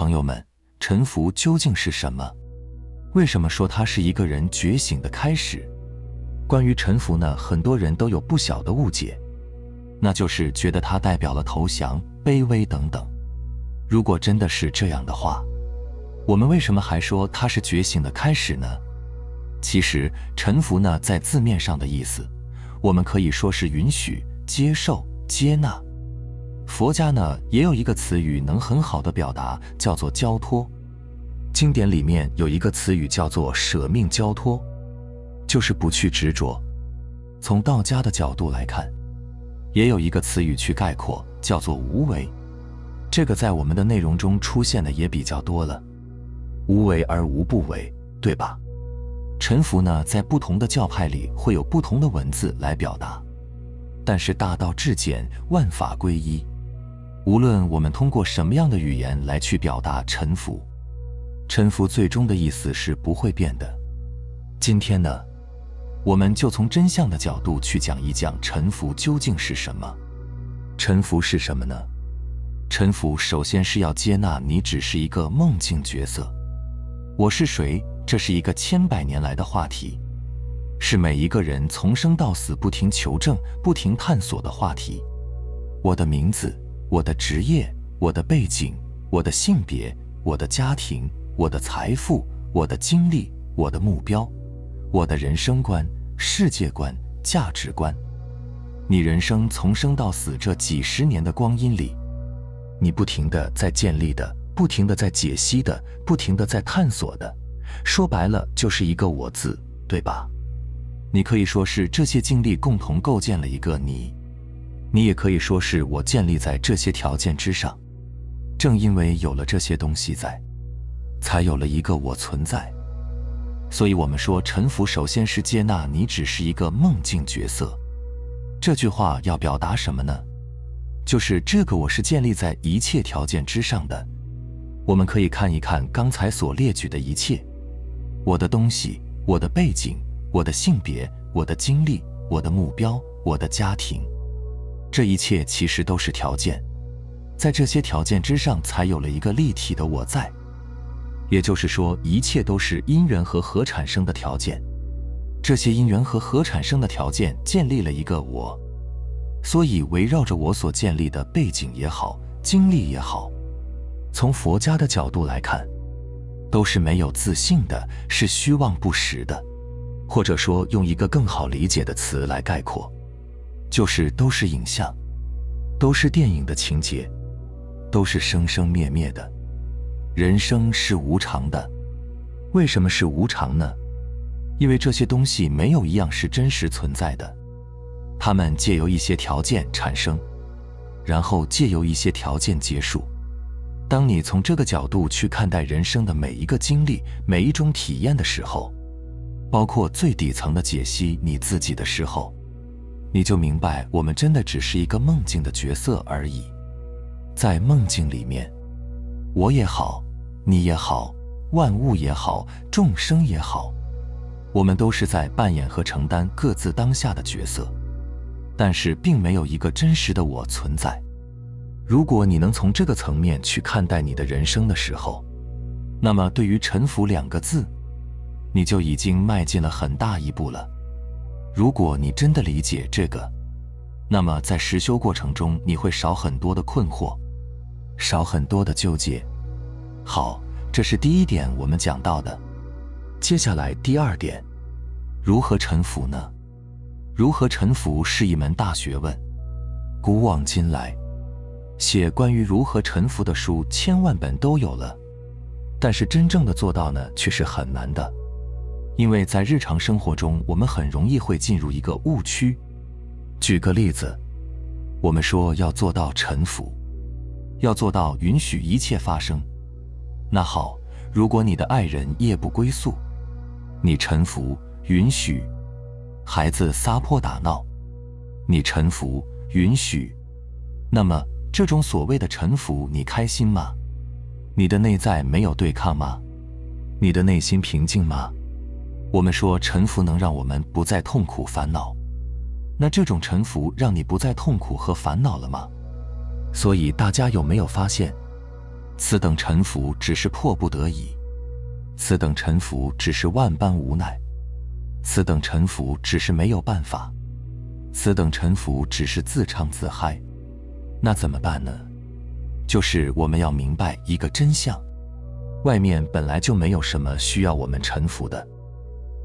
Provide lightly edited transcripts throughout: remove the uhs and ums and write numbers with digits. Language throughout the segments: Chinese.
朋友们，臣服究竟是什么？为什么说它是一个人觉醒的开始？关于臣服呢，很多人都有不小的误解，那就是觉得它代表了投降、卑微等等。如果真的是这样的话，我们为什么还说它是觉醒的开始呢？其实，臣服呢，在字面上的意思，我们可以说是允许、接受、接纳。佛家呢，也有一个词语能很好的表达，叫做交托。经典里面有一个词语叫做舍命交托，就是不去执着。从道家的角度来看，也有一个词语去概括，叫做无为。这个在我们的内容中出现的也比较多了，无为而无不为，对吧？臣服呢，在不同的教派里会有不同的文字来表达，但是大道至简，万法归一。无论我们通过什么样的语言来去表达臣服，臣服最终的意思是不会变的。今天呢，我们就从真相的角度去讲一讲臣服究竟是什么。臣服是什么呢？臣服首先是要接纳你只是一个梦境角色。我是谁？这是一个千百年来的话题，是每一个人从生到死不停求证、不停探索的话题。我的名字，我的职业，我的背景，我的性别，我的家庭，我的财富，我的经历，我的目标，我的人生观、世界观、价值观。你人生从生到死这几十年的光阴里，你不停地在建立的，不停地在解析的，不停地在探索的，说白了就是一个我字，对吧？你可以说是这些经历共同构建了一个你，你也可以说是我建立在这些条件之上。正因为有了这些东西在，才有了一个我存在。所以我们说臣服首先是接纳你只是一个梦境角色。这句话要表达什么呢？就是这个我是建立在一切条件之上的。我们可以看一看刚才所列举的一切，我的东西，我的背景，我的性别，我的经历，我的目标，我的家庭，这一切其实都是条件，在这些条件之上才有了一个立体的我在。也就是说，一切都是因缘和合产生的条件，这些因缘和合产生的条件建立了一个我。所以围绕着我所建立的背景也好，经历也好，从佛家的角度来看，都是没有自性的，是虚妄不实的。或者说用一个更好理解的词来概括，就是都是影像，都是电影的情节，都是生生灭灭的。人生是无常的。为什么是无常呢？因为这些东西没有一样是真实存在的，它们借由一些条件产生，然后借由一些条件结束。当你从这个角度去看待人生的每一个经历，每一种体验的时候，包括最底层的解析你自己的时候，你就明白我们真的只是一个梦境的角色而已。在梦境里面，我也好，你也好，万物也好，众生也好，我们都是在扮演和承担各自当下的角色，但是并没有一个真实的我存在。如果你能从这个层面去看待你的人生的时候，那么对于臣服2个字，你就已经迈进了很大一步了。如果你真的理解这个，那么在实修过程中你会少很多的困惑，少很多的纠结。好，这是第一点我们讲到的。接下来第2点，如何臣服呢？如何臣服是一门大学问。古往今来，写关于如何臣服的书千万本都有了，但是真正的做到呢，却是很难的。因为在日常生活中，我们很容易会进入一个误区。举个例子，我们说要做到臣服，要做到允许一切发生。那好，如果你的爱人夜不归宿，你臣服，允许；孩子撒泼打闹，你臣服，允许。那么这种所谓的臣服，你开心吗？你的内在没有对抗吗？你的内心平静吗？我们说臣服能让我们不再痛苦烦恼，那这种臣服让你不再痛苦和烦恼了吗？所以大家有没有发现，此等臣服只是迫不得已，此等臣服只是万般无奈，此等臣服只是没有办法，此等臣服只是自唱自嗨。那怎么办呢？就是我们要明白一个真相，外面本来就没有什么需要我们臣服的。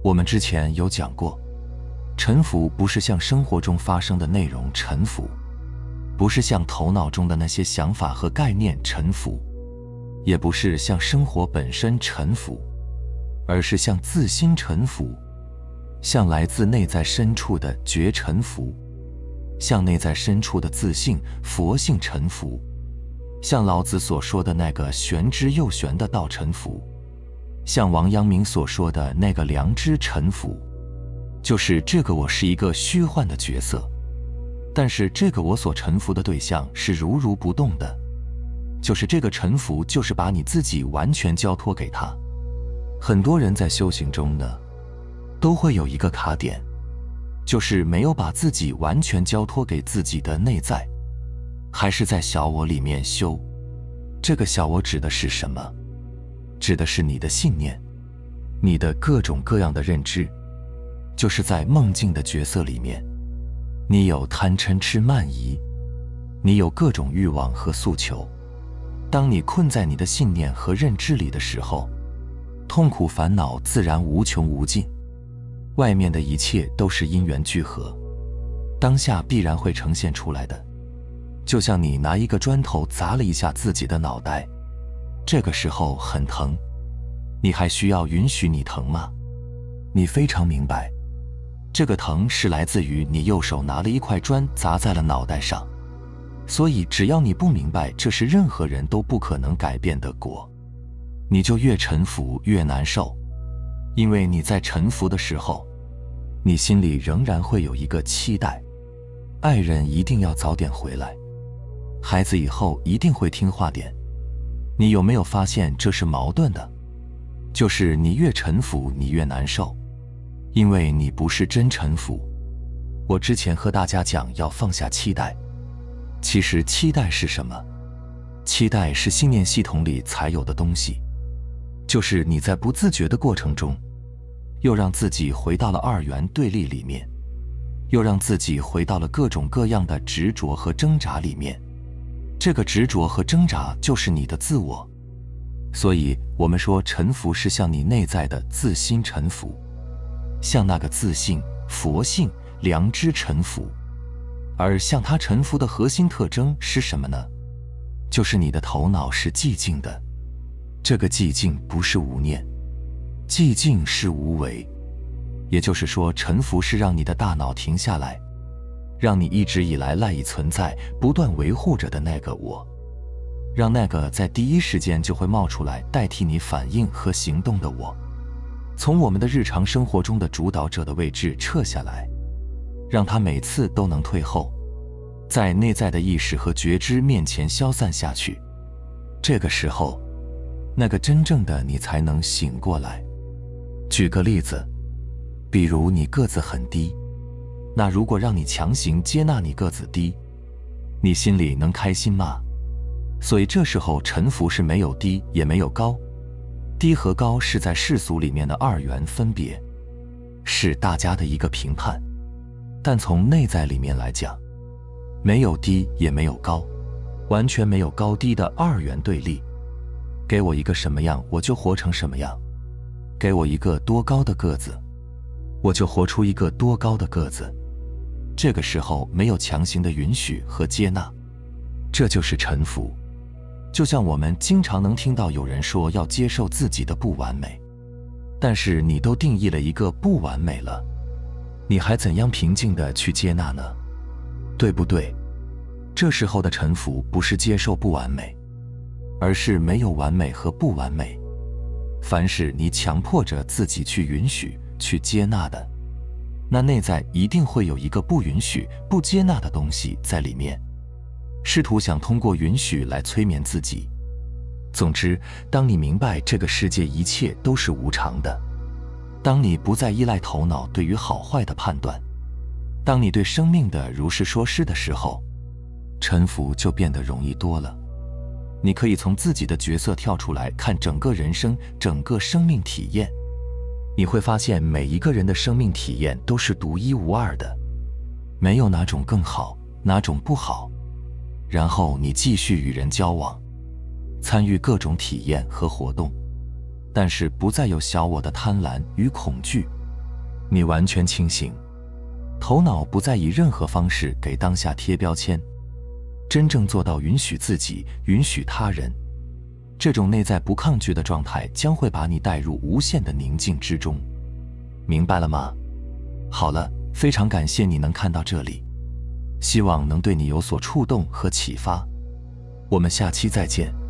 我们之前有讲过，臣服不是向生活中发生的内容臣服，不是向头脑中的那些想法和概念臣服，也不是向生活本身臣服，而是向自心臣服，向来自内在深处的觉臣服，向内在深处的自性佛性臣服，像老子所说的那个玄之又玄的道臣服，像王阳明所说的那个良知臣服。就是这个我是一个虚幻的角色，但是这个我所臣服的对象是如如不动的，就是这个臣服就是把你自己完全交托给他。很多人在修行中呢，都会有一个卡点，就是没有把自己完全交托给自己的内在，还是在小我里面修。这个小我指的是什么？指的是你的信念，你的各种各样的认知。就是在梦境的角色里面，你有贪嗔痴慢疑，你有各种欲望和诉求。当你困在你的信念和认知里的时候，痛苦烦恼自然无穷无尽。外面的一切都是因缘聚合，当下必然会呈现出来的。就像你拿一个砖头砸了一下自己的脑袋，这个时候很疼，你还需要允许你疼吗？你非常明白，这个疼是来自于你右手拿了一块砖砸在了脑袋上。所以只要你不明白这是任何人都不可能改变的果，你就越臣服越难受。因为你在臣服的时候，你心里仍然会有一个期待，爱人一定要早点回来，孩子以后一定会听话点。你有没有发现这是矛盾的？就是你越臣服你越难受，因为你不是真臣服。我之前和大家讲要放下期待，其实期待是什么？期待是信念系统里才有的东西，就是你在不自觉的过程中，又让自己回到了二元对立里面，又让自己回到了各种各样的执着和挣扎里面。这个执着和挣扎就是你的自我。所以我们说臣服是向你内在的自心臣服，向那个自性、佛性、良知臣服。而向它臣服的核心特征是什么呢？就是你的头脑是寂静的。这个寂静不是无念，寂静是无为。也就是说，臣服是让你的大脑停下来，让你一直以来赖以存在、不断维护着的那个我，让那个在第一时间就会冒出来代替你反应和行动的我，从我们的日常生活中的主导者的位置撤下来，让它每次都能退后，在内在的意识和觉知面前消散下去。这个时候，那个真正的你才能醒过来。举个例子，比如你个子很低，那如果让你强行接纳你个子低，你心里能开心吗？所以这时候臣服是没有低也没有高，低和高是在世俗里面的二元分别，是大家的一个评判。但从内在里面来讲，没有低也没有高，完全没有高低的二元对立。给我一个什么样我就活成什么样，给我一个多高的个子，我就活出一个多高的个子。这个时候没有强行的允许和接纳，这就是臣服。就像我们经常能听到有人说要接受自己的不完美，但是你都定义了一个不完美了，你还怎样平静地去接纳呢？对不对？这时候的臣服不是接受不完美，而是没有完美和不完美。凡是你强迫着自己去允许、去接纳的，那内在一定会有一个不允许、不接纳的东西在里面，试图想通过允许来催眠自己。总之，当你明白这个世界一切都是无常的，当你不再依赖头脑对于好坏的判断，当你对生命的如是说是的时候，臣服就变得容易多了。你可以从自己的角色跳出来看整个人生，整个生命体验。你会发现每一个人的生命体验都是独一无二的，没有哪种更好，哪种不好。然后你继续与人交往，参与各种体验和活动，但是不再有小我的贪婪与恐惧。你完全清醒，头脑不再以任何方式给当下贴标签，真正做到允许自己，允许他人。这种内在不抗拒的状态将会把你带入无限的宁静之中。明白了吗？好了，非常感谢你能看到这里，希望能对你有所触动和启发。我们下期再见。